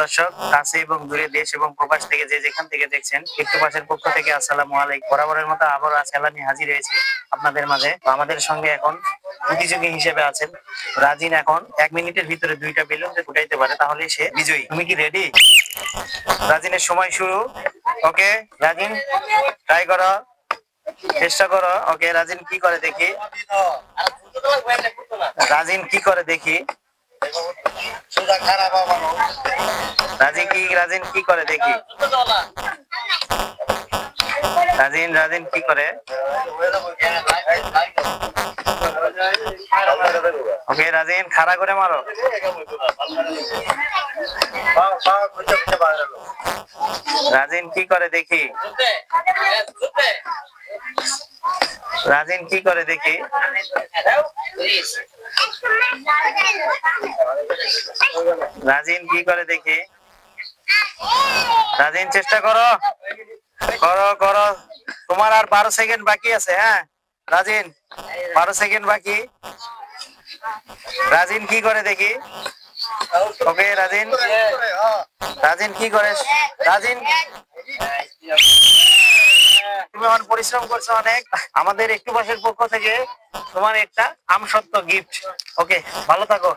দর্শক, কাছে এবং দূরে, দেশ এবং প্রবাস থেকে যে যেখান থেকে দেখছেন, একটু পাশের পক্ষ থেকে আসসালামু আলাইকুম। বরাবরের মতো আবারও আজকে নিয়ে হাজির হয়েছি আপনাদের মাঝে। আমাদের সঙ্গে এখন প্রতিযোগী হিসেবে আছেন রাজিন। এখন 1 মিনিটের ভিতরে 2টা বেলুন যে ফুটাইতে পারে তাহলে সে বিজয়ী। তুমি কি রেডি? রাজিনের সময় শুরু। ওকে রাজিন, ট্রাই করো, চেষ্টা করো। ওকে রাজিন কি করে দেখি, রাজিন কি করে দেখি, রাজিন কি করে দেখি, রাজিন কি করে। ওকে রাজিন, খাড়া করে মারো। রাজিন কি করে দেখি, রাজিন কি করে দেখি, রাজিন কি করে দেখি। রাজিন চেষ্টা করো, করো করো। তোমার আর 12 সেকেন্ড বাকি আছে। হ্যাঁ রাজিন, 12 সেকেন্ড বাকি। রাজিন কি করে দেখি। ওকে রাজিন, রাজিন কি করে। রাজিন তুমি অনেক পরিশ্রম করছো অনেক। আমাদের একটু পাশের পক্ষ থেকে তোমার একটা আমসত্ত্ব গিফট। ওকে ভালো থাকো।